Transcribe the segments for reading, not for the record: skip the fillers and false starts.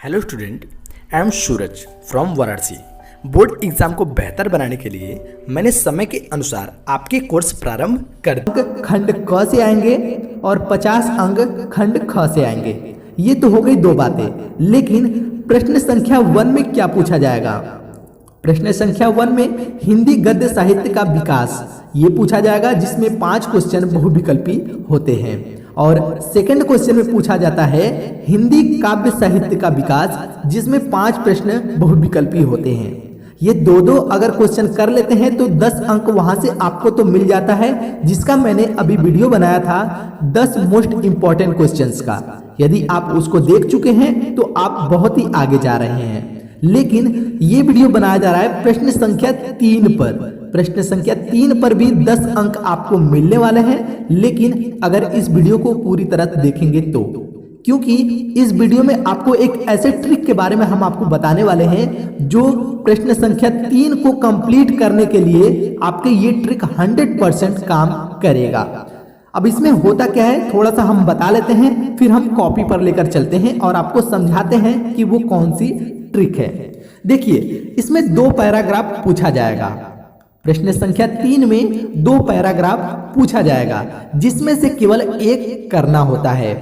Hello student, I am Suraj from Varanasi. Board exam को बेहतर बनाने के लिए मैंने समय के अनुसार आपके कोर्स प्रारंभ कर दिए। खंड क से आएंगे और 50 अंक खंड ख से आएंगे। ये तो हो गई दो बातें, लेकिन प्रश्न संख्या 1 में क्या पूछा जाएगा? प्रश्न संख्या 1 में हिंदी गद्य साहित्य का विकास ये पूछा जाएगा, जिसमें 5 क्वेश्चन बहुविकल्पी होते हैं। और सेकंड क्वेश्चन में पूछा जाता है हिंदी काव्य साहित्य का विकास, जिसमें 5 प्रश्न बहुविकल्पी होते हैं। ये दो अगर क्वेश्चन कर लेते हैं तो 10 अंक वहां से आपको तो मिल जाता है, जिसका मैंने अभी वीडियो बनाया था 10 मोस्ट इंपॉर्टेंट क्वेश्चंस का। यदि आप उसको देख चुके हैं तो आप बहुत ही आगे जा रहे हैं। लेकिन ये वीडियो बनाया जा रहा है प्रश्न संख्या 3 पर। प्रश्न संख्या 3 पर भी 10 अंक आपको मिलने वाले हैं, लेकिन अगर इस वीडियो को पूरी तरह देखेंगे तो, क्योंकि इस वीडियो में आपको एक ऐसे ट्रिक के बारे में हम आपको बताने वाले हैं जो प्रश्न संख्या 3 को कंप्लीट करने के लिए आपके ये ट्रिक 100% काम करेगा। अब इसमें होता क्या है थोड़ा सा हम बता लेते हैं, फिर हम कॉपी पर लेकर चलते हैं और आपको समझाते हैं कि वो कौन सी ट्रिक है। देखिए, इसमें 2 पैराग्राफ पूछा जाएगा। प्रश्न संख्या 3 में 2 पैराग्राफ पूछा जाएगा, जिसमें से केवल एक करना होता है।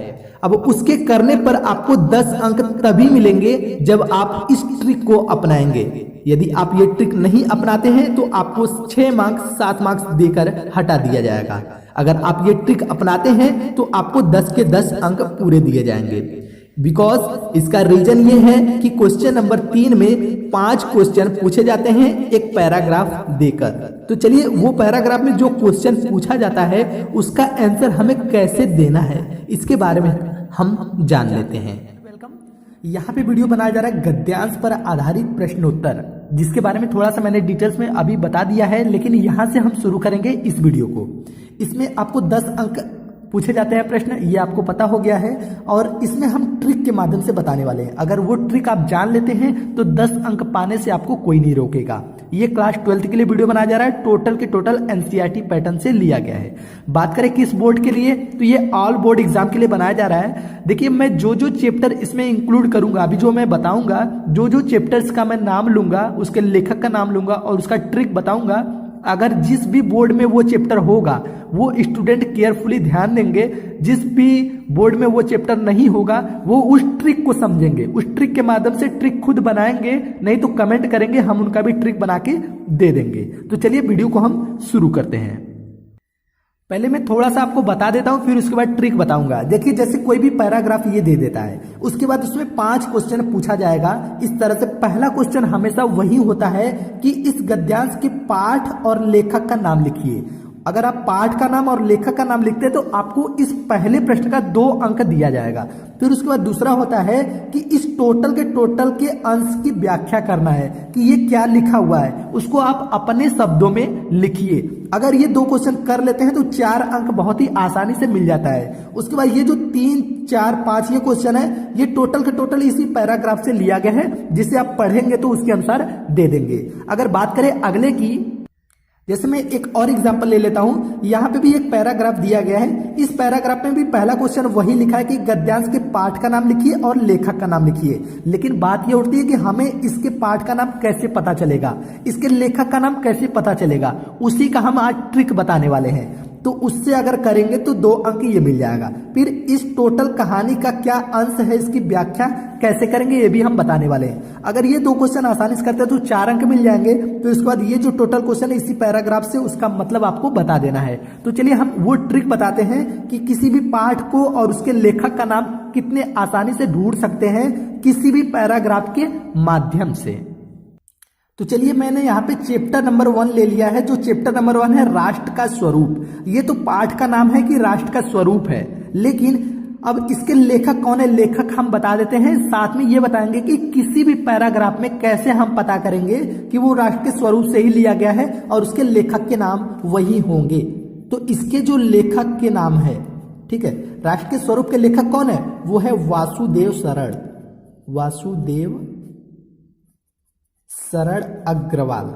अब उसके करने पर आपको 10 अंक तभी मिलेंगे जब आप इस ट्रिक को अपनाएंगे। यदि आप ये ट्रिक नहीं अपनाते हैं तो आपको 6 मार्क्स 7 मार्क्स देकर हटा दिया जाएगा। अगर आप ये ट्रिक अपनाते हैं तो आपको 10 के 10 अंक पूरे दिए जाएंगे। बिकॉज इसका रीजन ये है कि क्वेश्चन नंबर 3 में 5 क्वेश्चन पूछे जाते हैं एक पैराग्राफ देकर। तो चलिए, वो पैराग्राफ में जो क्वेश्चन पूछा जाता है उसका आंसर हमें कैसे देना है, इसके बारे में हम जान लेते हैं। यहाँ पे वीडियो बनाया जा रहा है गद्यांश पर आधारित प्रश्नोत्तर, जिसके बारे में थोड़ा सा मैंने डिटेल्स में अभी बता दिया है, लेकिन यहाँ से हम शुरू करेंगे इस वीडियो को। इसमें आपको 10 अंक पूछे जाते हैं प्रश्न, ये आपको पता हो गया है, और इसमें हम ट्रिक के माध्यम से बताने वाले हैं। अगर वो ट्रिक आप जान लेते हैं तो 10 अंक पाने से आपको कोई नहीं रोकेगा। ये क्लास 12th के लिए वीडियो बनाया जा रहा है, टोटल के टोटल एनसीईआरटी पैटर्न से लिया गया है। बात करें किस बोर्ड के लिए, तो ये ऑल बोर्ड एग्जाम के लिए बनाया जा रहा है। देखिए, मैं जो चैप्टर इसमें इंक्लूड करूंगा, अभी जो मैं बताऊंगा, जो चैप्टर्स का मैं नाम लूंगा, उसके लेखक का नाम लूंगा और उसका ट्रिक बताऊंगा। अगर जिस भी बोर्ड में वो चैप्टर होगा वो स्टूडेंट केयरफुली ध्यान देंगे। जिस भी बोर्ड में वो चैप्टर नहीं होगा वो उस ट्रिक को समझेंगे, उस ट्रिक के माध्यम से ट्रिक खुद बनाएंगे, नहीं तो कमेंट करेंगे, हम उनका भी ट्रिक बना के दे देंगे। तो चलिए वीडियो को हम शुरू करते हैं। पहले मैं थोड़ा सा आपको बता देता हूं, फिर उसके बाद ट्रिक बताऊंगा। देखिए, जैसे कोई भी पैराग्राफ ये दे देता है, उसके बाद उसमें 5 क्वेश्चन पूछा जाएगा। इस तरह से पहला क्वेश्चन हमेशा वही होता है कि इस गद्यांश के पाठ और लेखक का नाम लिखिए। अगर आप पाठ का नाम और लेखक का नाम लिखते हैं तो आपको इस पहले प्रश्न का 2 अंक दिया जाएगा। फिर उसके बाद दूसरा होता है कि इस टोटल के अंश की व्याख्या करना है कि ये क्या लिखा हुआ है, उसको आप अपने शब्दों में लिखिए। अगर ये 2 क्वेश्चन कर लेते हैं तो 4 अंक बहुत ही आसानी से मिल जाता है। उसके बाद ये जो 3, 4, 5 ये क्वेश्चन है, ये टोटल के टोटल इसी पैराग्राफ से लिया गया है, जिसे आप पढ़ेंगे तो उसके अनुसार दे देंगे। अगर बात करें अगले की, जैसे मैं एक और एग्जांपल ले लेता हूं। यहाँ पे भी एक पैराग्राफ दिया गया है। इस पैराग्राफ में भी पहला क्वेश्चन वही लिखा है कि गद्यांश के पाठ का नाम लिखिए और लेखक का नाम लिखिए। लेकिन बात ये उठती है कि हमें इसके पाठ का नाम कैसे पता चलेगा, इसके लेखक का नाम कैसे पता चलेगा, उसी का हम आज ट्रिक बताने वाले हैं। तो उससे अगर करेंगे तो 2 अंक ये मिल जाएगा। फिर इस टोटल कहानी का क्या अंश है, इसकी व्याख्या कैसे करेंगे, ये भी हम बताने वाले हैं। अगर ये 2 क्वेश्चन आसानी से करते हैं तो 4 अंक मिल जाएंगे। तो इसके बाद ये जो टोटल क्वेश्चन है इसी पैराग्राफ से, उसका मतलब आपको बता देना है। तो चलिए हम वो ट्रिक बताते हैं कि किसी भी पाठ को और उसके लेखक का नाम कितने आसानी से ढूंढ सकते हैं किसी भी पैराग्राफ के माध्यम से। तो चलिए, मैंने यहाँ पे चैप्टर नंबर 1 ले लिया है। जो चैप्टर नंबर 1 है राष्ट्र का स्वरूप, ये तो पाठ का नाम है कि राष्ट्र का स्वरूप है, लेकिन अब इसके लेखक कौन है, लेखक हम बता देते हैं। साथ में ये बताएंगे कि किसी भी पैराग्राफ में कैसे हम पता करेंगे कि वो राष्ट्र के स्वरूप से ही लिया गया है और उसके लेखक के नाम वही होंगे। तो इसके जो लेखक के नाम है, ठीक है, राष्ट्र के स्वरूप के लेखक कौन है, वो है वासुदेव शरण अग्रवाल।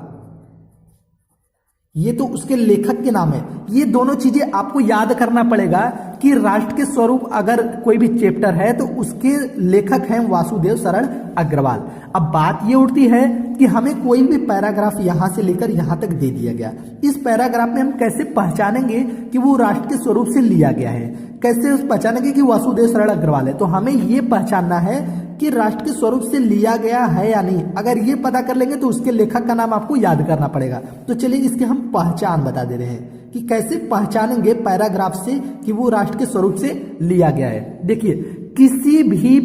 ये तो उसके लेखक के नाम है। ये दोनों चीजें आपको याद करना पड़ेगा कि राष्ट्र के स्वरूप अगर कोई भी चैप्टर है तो उसके लेखक हैं वासुदेव शरण अग्रवाल। अब बात ये उठती है कि हमें कोई भी पैराग्राफ यहां से लेकर यहां तक दे दिया गया, इस पैराग्राफ में हम कैसे पहचानेंगे कि वो राष्ट्र के स्वरूप से लिया गया है, कैसे पहचानेंगे कि वासुदेव शरण अग्रवाल है। तो हमें ये पहचानना है कि राष्ट्र के स्वरूप से लिया गया है या नहीं। अगर ये पता कर लेंगे तो उसके लेखक का नाम आपको याद करना पड़ेगा। तो चलिए इसके हम पहचान बता दे रहे हैं कि कैसे पहचानेंगे पैराग्राफ से कि वो राष्ट्र के स्वरूप से लिया गया है। देखिए, किसी भी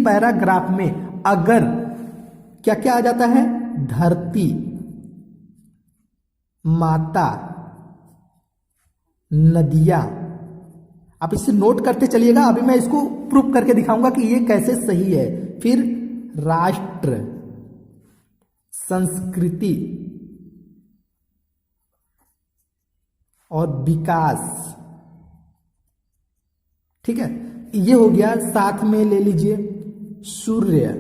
पैराग्राफ में अगर क्या क्या आ जाता है, धरती माता, नदियां, आप इसे नोट करते चलिएगा, अभी मैं इसको प्रूफ करके दिखाऊंगा कि ये कैसे सही है। फिर राष्ट्र, संस्कृति और विकास, ठीक है, ये हो गया। साथ में ले लीजिए सूर्य,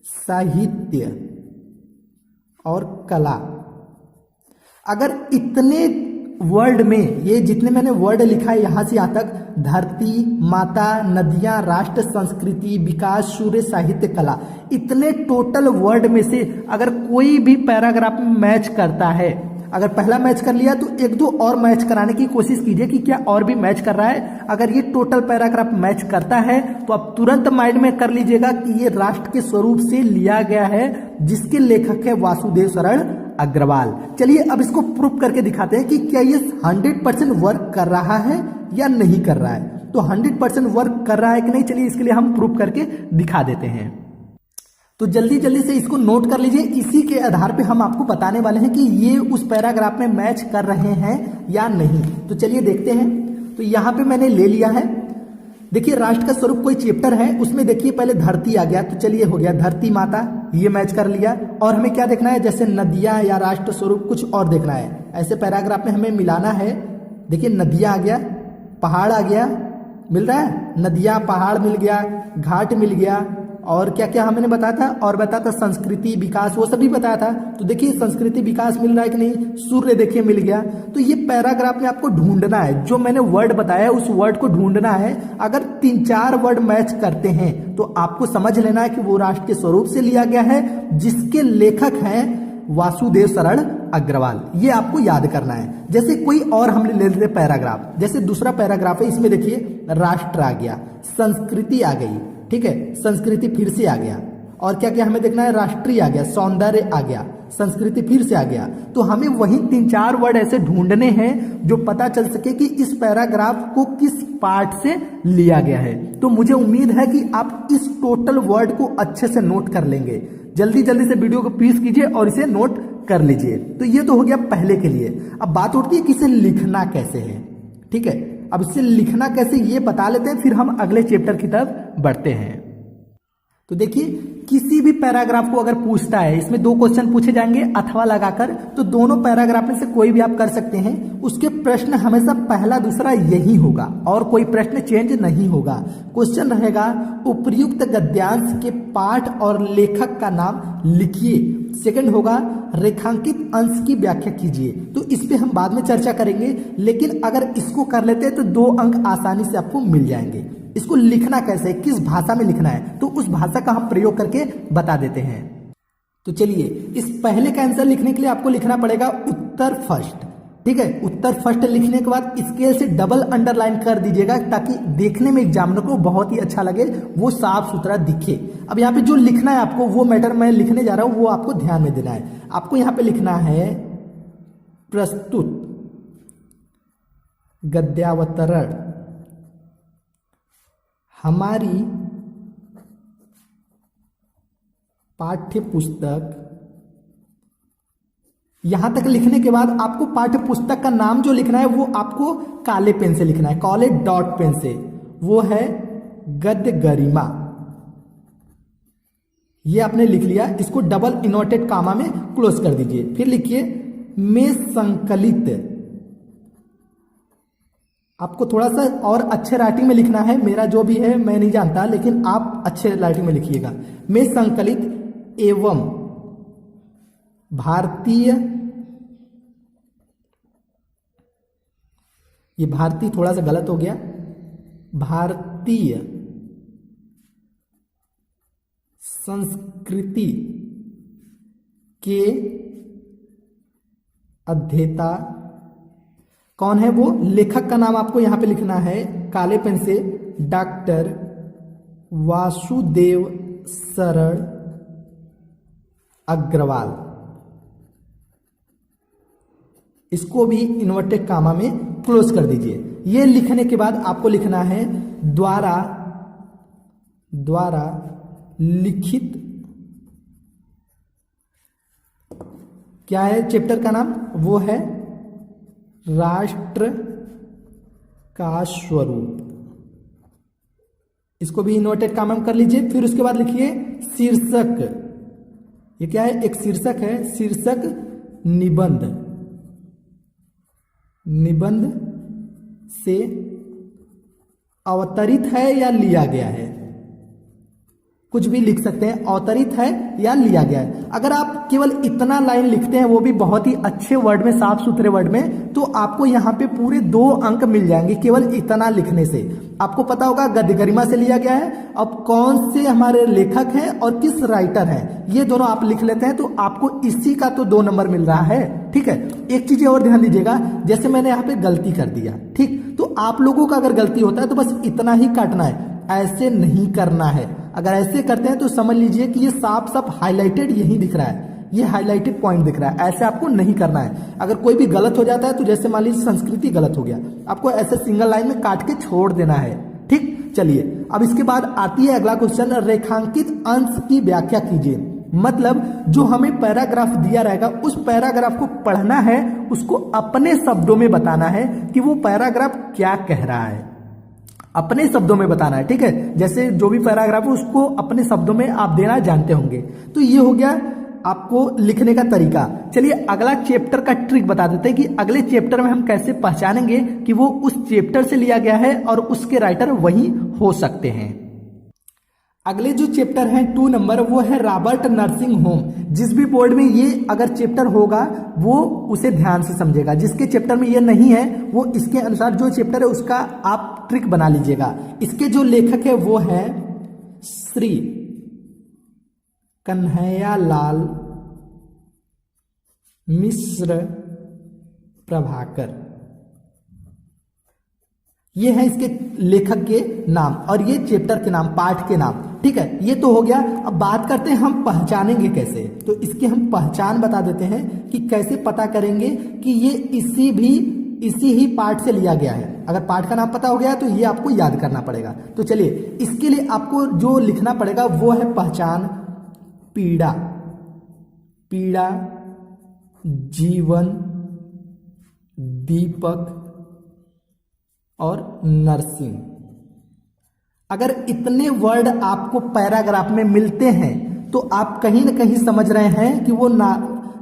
साहित्य और कला। अगर इतने वर्ड में, ये जितने मैंने वर्ड लिखा है यहां से यहां तक, धरती माता, नदियां, राष्ट्र, संस्कृति, विकास, सूर्य, साहित्य, कला, इतने टोटल वर्ड में से अगर कोई भी पैराग्राफ में मैच करता है, अगर पहला मैच कर लिया तो एक दो और मैच कराने की कोशिश कीजिए कि क्या और भी मैच कर रहा है। अगर ये टोटल पैराग्राफ मैच करता है तो आप तुरंत माइंड में कर लीजिएगा कि ये राष्ट्र के स्वरूप से लिया गया है, जिसके लेखक है वासुदेव शरण अग्रवाल। चलिए अब इसको प्रूफ करके दिखाते हैं कि क्या ये 100% वर्क कर रहा है या नहीं कर रहा है। तो 100% वर्क कर रहा है कि नहीं, चलिए इसके लिए हम प्रूफ करके दिखा देते हैं। तो जल्दी जल्दी से इसको नोट कर लीजिए, इसी के आधार पे हम आपको बताने वाले हैं कि ये उस पैराग्राफ में मैच कर रहे हैं या नहीं। तो चलिए देखते हैं। तो यहाँ पे मैंने ले लिया है, देखिए राष्ट्र का स्वरूप कोई चैप्टर है, उसमें देखिए पहले धरती आ गया, तो चलिए हो गया धरती माता, ये मैच कर लिया। और हमें क्या देखना है, जैसे नदियां या राष्ट्र स्वरूप कुछ और देखना है, ऐसे पैराग्राफ में हमें मिलाना है। देखिए नदियां आ गया, पहाड़ आ गया, मिल रहा है, नदियां पहाड़ मिल गया, घाट मिल गया, और क्या क्या हमने बताया था, और बताया था संस्कृति विकास, वो सभी बताया था। तो देखिए संस्कृति विकास मिल रहा है कि नहीं, सूर्य देखिए मिल गया। तो ये पैराग्राफ में आपको ढूंढना है, जो मैंने वर्ड बताया उस वर्ड को ढूंढना है। अगर 3-4 वर्ड मैच करते हैं तो आपको समझ लेना है कि वो राष्ट्र के स्वरूप से लिया गया है, जिसके लेखक हैं वासुदेव शरण अग्रवाल। ये आपको याद करना है। जैसे कोई और हम ले लेते पैराग्राफ, जैसे दूसरा पैराग्राफ है, इसमें देखिए राष्ट्र आ गया, संस्कृति आ गई, ठीक है, संस्कृति फिर से आ गया, और क्या क्या हमें देखना है, राष्ट्रीय आ गया, सौंदर्य आ गया, संस्कृति फिर से आ गया। तो हमें वही 3-4 वर्ड ऐसे ढूंढने हैं जो पता चल सके कि इस पैराग्राफ को किस पार्ट से लिया गया है। तो मुझे उम्मीद है कि आप इस टोटल वर्ड को अच्छे से नोट कर लेंगे। जल्दी जल्दी से वीडियो को पीस कीजिए और इसे नोट कर लीजिए। तो ये तो हो गया पहले के लिए। अब बात उठती है कि इसे लिखना कैसे है, ठीक है। अब इसे लिखना कैसे ये बता लेते हैं, फिर हम अगले चैप्टर की तरफ बढ़ते हैं। तो देखिए किसी भी पैराग्राफ को अगर पूछता है, इसमें 2 क्वेश्चन पूछे जाएंगे अथवा लगाकर, तो दोनों पैराग्राफ में से कोई भी आप कर सकते हैं। उसके प्रश्न हमेशा पहला दूसरा यही होगा और कोई प्रश्न चेंज नहीं होगा। क्वेश्चन रहेगा उपर्युक्त गद्यांश के पाठ और लेखक का नाम लिखिए। सेकंड होगा रेखांकित अंश की व्याख्या कीजिए। तो इस पे हम बाद में चर्चा करेंगे, लेकिन अगर इसको कर लेते हैं तो 2 अंक आसानी से आपको मिल जाएंगे। इसको लिखना कैसे है, किस भाषा में लिखना है, तो उस भाषा का हम प्रयोग करके बता देते हैं। तो चलिए इस पहले का आंसर लिखने के लिए आपको लिखना पड़ेगा उत्तर फर्स्ट, ठीक है। उत्तर फर्स्ट लिखने के बाद स्केल से डबल अंडरलाइन कर दीजिएगा ताकि देखने में एग्जामिनर को बहुत ही अच्छा लगे, वो साफ सुथरा दिखे। अब यहाँ पे जो लिखना है आपको, वो मैटर मैं लिखने जा रहा हूं, वो आपको ध्यान में देना है। आपको यहाँ पे लिखना है प्रस्तुत गद्यावतरण हमारी पाठ्य पुस्तक। यहां तक लिखने के बाद आपको पाठ्य पुस्तक का नाम जो लिखना है वो आपको काले पेन से लिखना है, काले डॉट पेन से। वो है गद्य गरिमा। ये आपने लिख लिया, इसको डबल इनवर्टेड कामा में क्लोज कर दीजिए। फिर लिखिए में संकलित। आपको थोड़ा सा और अच्छे राइटिंग में लिखना है, मेरा जो भी है मैं नहीं जानता, लेकिन आप अच्छे राइटिंग में लिखिएगा। में संकलित एवं भारतीय ये भारतीय थोड़ा सा गलत हो गया, भारतीय संस्कृति के अध्येता कौन है? वो लेखक का नाम आपको यहां पे लिखना है काले पेन से, डॉक्टर वासुदेव शरण अग्रवाल। इसको भी इन्वर्टेड कामा में क्लोज कर दीजिए। ये लिखने के बाद आपको लिखना है द्वारा लिखित, क्या है चैप्टर का नाम? वो है राष्ट्र का स्वरूप। इसको भी इन्वर्टेड कामा में कर लीजिए। फिर उसके बाद लिखिए शीर्षक। ये क्या है? एक शीर्षक है, शीर्षक निबंध, निबंध से अवतरित है या लिया गया है, कुछ भी लिख सकते हैं, अवतरित है या लिया गया है। अगर आप केवल इतना लाइन लिखते हैं, वो भी बहुत ही अच्छे वर्ड में, साफ सुथरे वर्ड में, तो आपको यहाँ पे पूरे 2 अंक मिल जाएंगे केवल इतना लिखने से। आपको पता होगा गद्य गरिमा से लिया गया है, अब कौन से हमारे लेखक हैं और किस राइटर हैं, ये दोनों आप लिख लेते हैं तो आपको इसी का तो 2 नंबर मिल रहा है। ठीक है, एक चीज और ध्यान दीजिएगा, जैसे मैंने यहाँ पे गलती कर दिया, ठीक, तो आप लोगों का अगर गलती होता है तो बस इतना ही काटना है, ऐसे नहीं करना है। अगर ऐसे करते हैं तो समझ लीजिए कि ये साफ साफ हाईलाइटेड यही दिख रहा है, ये हाईलाइटेड पॉइंट दिख रहा है, ऐसे आपको नहीं करना है। अगर कोई भी गलत हो जाता है तो जैसे मान लीजिए संस्कृति गलत हो गया, आपको ऐसे सिंगल लाइन में काट के छोड़ देना है। ठीक, चलिए अब इसके बाद आती है अगला क्वेश्चन, रेखांकित अंश की व्याख्या कीजिए। मतलब जो हमें पैराग्राफ दिया रहेगा उस पैराग्राफ को पढ़ना है, उसको अपने शब्दों में बताना है कि वो पैराग्राफ क्या कह रहा है, अपने शब्दों में बताना है। ठीक है, जैसे जो भी पैराग्राफ है उसको अपने शब्दों में आप देना जानते होंगे। तो ये हो गया आपको लिखने का तरीका। चलिए अगला चैप्टर का ट्रिक बता देते हैं कि अगले चैप्टर में हम कैसे पहचानेंगे कि वो उस चैप्टर से लिया गया है और उसके राइटर वही हो सकते हैं। अगले जो चैप्टर है 2 नंबर, वो है रॉबर्ट नर्सिंग होम। जिस भी बोर्ड में ये अगर चैप्टर होगा वो उसे ध्यान से समझेगा, जिसके चैप्टर में ये नहीं है वो इसके अनुसार जो चैप्टर है उसका आप ट्रिक बना लीजिएगा। इसके जो लेखक है वो है श्री कन्हैयालाल मिश्र प्रभाकर, ये है इसके लेखक के नाम और ये चैप्टर के नाम, पाठ के नाम। ठीक है, ये तो हो गया। अब बात करते हैं हम पहचानेंगे कैसे, तो इसकी हम पहचान बता देते हैं कि कैसे पता करेंगे कि ये इसी ही पाठ से लिया गया है। अगर पाठ का नाम पता हो गया तो ये आपको याद करना पड़ेगा। तो चलिए इसके लिए आपको जो लिखना पड़ेगा वो है पहचान, पीड़ा, पीड़ा, जीवन, दीपक और नर्सिंग। अगर इतने वर्ड आपको पैराग्राफ में मिलते हैं तो आप कहीं ना कहीं समझ रहे हैं कि वो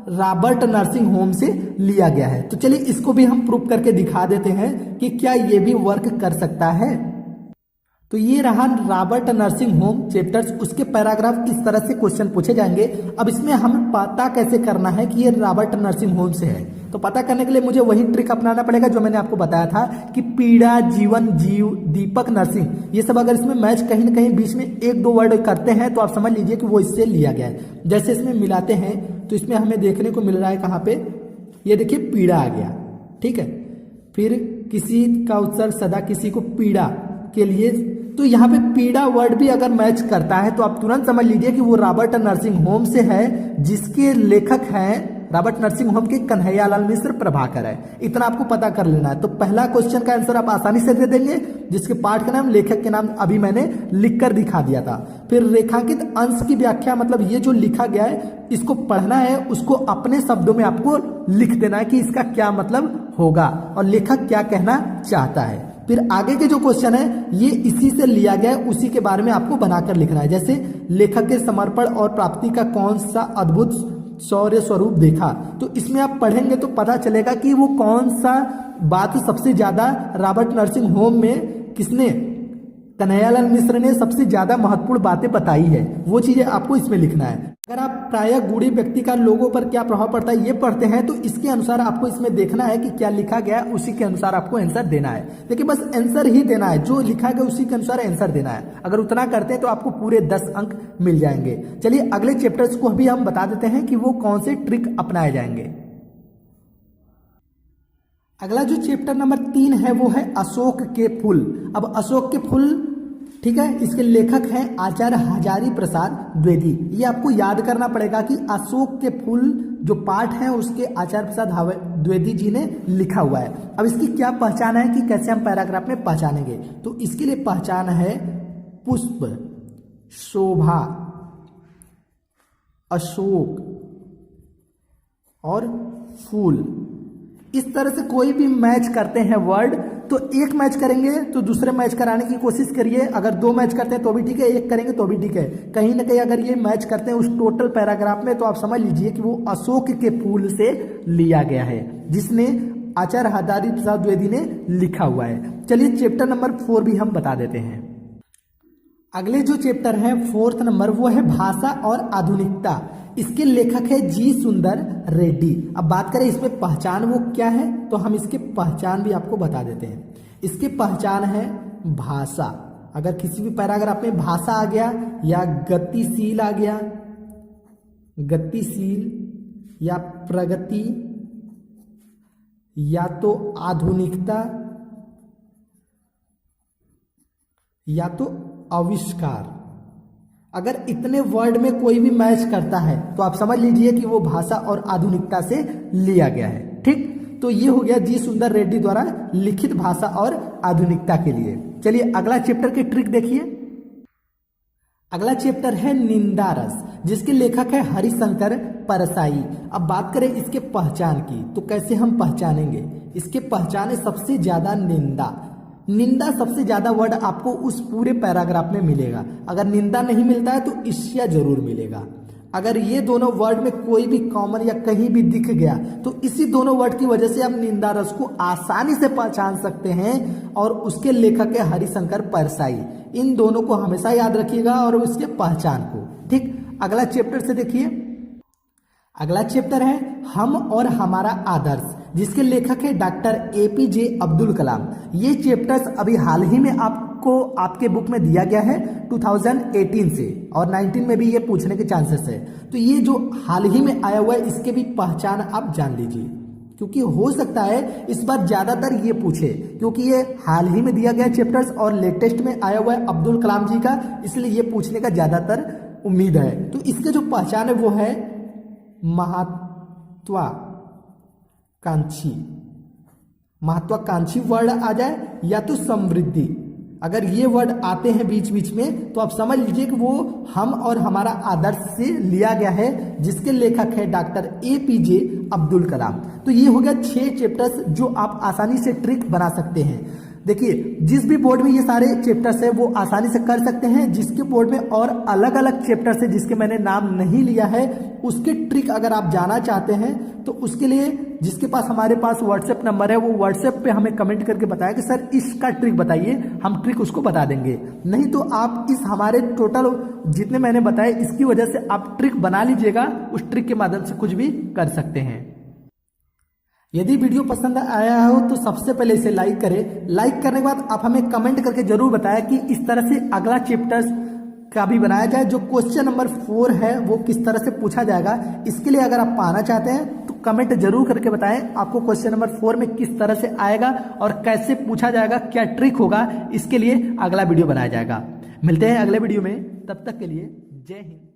रॉबर्ट नर्सिंग होम से लिया गया है। तो चलिए इसको भी हम प्रूफ करके दिखा देते हैं कि क्या ये भी वर्क कर सकता है। तो ये रहा रॉबर्ट नर्सिंग होम चैप्टर्स, उसके पैराग्राफ इस तरह से क्वेश्चन पूछे जाएंगे। अब इसमें हमें पता कैसे करना है कि ये रॉबर्ट नर्सिंग होम से है, तो पता करने के लिए मुझे वही ट्रिक अपनाना पड़ेगा जो मैंने आपको बताया था कि पीड़ा, जीवन, जीव, दीपक, नर्सिंग, ये सब अगर इसमें मैच कहीं ना कहीं बीच में 1-2 वर्ड करते हैं तो आप समझ लीजिए कि वो इससे लिया गया है। जैसे इसमें मिलाते हैं तो इसमें हमें देखने को मिल रहा है कहाँ पे, ये देखिए पीड़ा आ गया। ठीक है, फिर किसी का उत्सर्ग सदा किसी को पीड़ा के लिए, तो यहाँ पे पीड़ा वर्ड भी अगर मैच करता है तो आप तुरंत समझ लीजिए कि वो रॉबर्ट नर्सिंग होम से है, जिसके लेखक हैं रॉबर्ट नर्सिंग होम के कन्हैयालाल मिश्र प्रभाकर है। इतना आपको पता कर लेना है। तो पहला क्वेश्चन का आंसर आप आसानी से दे देंगे, जिसके पाठ का नाम, लेखक के नाम अभी मैंने लिखकर दिखा दिया था। फिर रेखांकित अंश की व्याख्या, मतलब ये जो लिखा गया है इसको पढ़ना है, उसको अपने शब्दों में आपको लिख देना है कि इसका क्या मतलब होगा और लेखक क्या कहना चाहता है। फिर आगे के जो क्वेश्चन है ये इसी से लिया गया है, उसी के बारे में आपको बनाकर लिखना है। जैसे लेखक के समर्पण और प्राप्ति का कौन सा अद्भुत शौर्य स्वरूप देखा, तो इसमें आप पढ़ेंगे तो पता चलेगा कि वो कौन सा बात सबसे ज्यादा रॉबर्ट नर्सिंग होम में किसने कन्हैयालाल मिश्र ने सबसे ज्यादा महत्वपूर्ण बातें बताई है, वो चीजें आपको इसमें लिखना है। अगर आप प्रायः गूढ़ी व्यक्ति का लोगों पर क्या प्रभाव पड़ता है ये पढ़ते हैं, तो इसके अनुसार आपको इसमें देखना है कि क्या लिखा गया है, उसी के अनुसार आपको आंसर देना है। देखिए बस आंसर ही देना है, जो लिखा गया उसी के अनुसार आंसर देना है। अगर उतना करते हैं तो आपको पूरे 10 अंक मिल जाएंगे। चलिए अगले चैप्टर्स को भी हम बता देते हैं कि वो कौन से ट्रिक अपनाए जाएंगे। अगला जो चैप्टर नंबर 3 है वो है अशोक के फूल। अब अशोक के फूल, ठीक है, इसके लेखक हैं आचार्य हजारी प्रसाद द्विवेदी। ये आपको याद करना पड़ेगा कि अशोक के फूल जो पाठ है उसके आचार्य प्रसाद द्विवेदी जी ने लिखा हुआ है। अब इसकी क्या पहचान है कि कैसे हम पैराग्राफ में पहचानेंगे, तो इसके लिए पहचान है पुष्प, शोभा, अशोक और फूल। इस तरह से कोई भी मैच करते हैं वर्ड, तो एक मैच करेंगे तो दूसरे मैच कराने की कोशिश करिए। अगर 2 मैच करते हैं तो भी ठीक है, एक करेंगे तो भी ठीक है। कहीं ना कहीं अगर ये मैच करते हैं उस टोटल पैराग्राफ में, तो आप समझ लीजिए कि वो अशोक के फूल से लिया गया है, जिसने आचार्य हजारी प्रसाद द्विवेदी ने लिखा हुआ है। चलिए चैप्टर नंबर 4 भी हम बता देते हैं। अगले जो चैप्टर है 4th नंबर, वो है भाषा और आधुनिकता। इसके लेखक है जी सुंदर रेड्डी। अब बात करें इसमें पहचान वो क्या है, तो हम इसके पहचान भी आपको बता देते हैं। इसकी पहचान है भाषा। अगर किसी भी पैराग्राफ में भाषा आ गया या गतिशील आ गया, गतिशील या प्रगति या तो आधुनिकता या तो आविष्कार, अगर इतने वर्ड में कोई भी मैच करता है तो आप समझ लीजिए कि वो भाषा और आधुनिकता से लिया गया है। ठीक, तो ये हो गया जी सुंदर रेड्डी द्वारा लिखित भाषा और आधुनिकता के लिए। चलिए अगला चैप्टर की ट्रिक देखिए। अगला चैप्टर है निंदा रस, जिसके लेखक है हरिशंकर परसाई। अब बात करें इसके पहचान की, तो कैसे हम पहचानेंगे? इसके पहचान है सबसे ज्यादा निंदा। निंदा सबसे ज्यादा वर्ड आपको उस पूरे पैराग्राफ में मिलेगा। अगर निंदा नहीं मिलता है तो ईर्ष्या जरूर मिलेगा। अगर ये दोनों वर्ड में कोई भी कॉमन या कहीं भी दिख गया तो इसी दोनों वर्ड की वजह से आप निंदा रस को आसानी से पहचान सकते हैं। और उसके लेखक है हरिशंकर परसाई। इन दोनों को हमेशा याद रखिएगा और उसके पहचान को। ठीक, अगला चैप्टर से देखिए। अगला चैप्टर है हम और हमारा आदर्श, जिसके लेखक है डॉक्टर APJ अब्दुल कलाम। ये चैप्टर्स अभी हाल ही में आपको आपके बुक में दिया गया है 2018 से, और 19 में भी ये पूछने के चांसेस है। तो ये जो हाल ही में आया हुआ है इसके भी पहचान आप जान लीजिए, क्योंकि हो सकता है इस बार ज्यादातर ये पूछे, क्योंकि ये हाल ही में दिया गया चैप्टर्स और लेटेस्ट में आया हुआ है अब्दुल कलाम जी का, इसलिए ये पूछने का ज्यादातर उम्मीद है। तो इसके जो पहचान है वो है महत्वाकांक्षी वर्ड आ जाए या तो समृद्धि। अगर ये वर्ड आते हैं बीच बीच में तो आप समझ लीजिए कि वो हम और हमारा आदर्श से लिया गया है, जिसके लेखक है डॉक्टर APJ अब्दुल कलाम। तो ये हो गया 6 चैप्टर्स जो आप आसानी से ट्रिक बना सकते हैं। देखिए जिस भी बोर्ड में ये सारे चैप्टर्स है वो आसानी से कर सकते हैं। जिसके बोर्ड में और अलग अलग चैप्टर्स है जिसके मैंने नाम नहीं लिया है, उसके ट्रिक अगर आप जाना चाहते हैं तो उसके लिए जिसके पास हमारे पास व्हाट्सएप नंबर है वो व्हाट्सएप पे हमें कमेंट करके बताया कि सर इसका ट्रिक बताइए, हम ट्रिक उसको बता देंगे। नहीं तो आप इस हमारे टोटल जितने मैंने बताए इसकी वजह से आप ट्रिक बना लीजिएगा, उस ट्रिक के माध्यम से कुछ भी कर सकते हैं। यदि वीडियो पसंद आया हो तो सबसे पहले इसे लाइक करें। लाइक करने के बाद आप हमें कमेंट करके जरूर बताएं कि इस तरह से अगला चैप्टर्स का भी बनाया जाए। जो क्वेश्चन नंबर 4 है वो किस तरह से पूछा जाएगा, इसके लिए अगर आप पाना चाहते हैं तो कमेंट जरूर करके बताएं आपको क्वेश्चन नंबर 4 में किस तरह से आएगा और कैसे पूछा जाएगा, क्या ट्रिक होगा। इसके लिए अगला वीडियो बनाया जाएगा। मिलते हैं अगले वीडियो में, तब तक के लिए जय हिंद।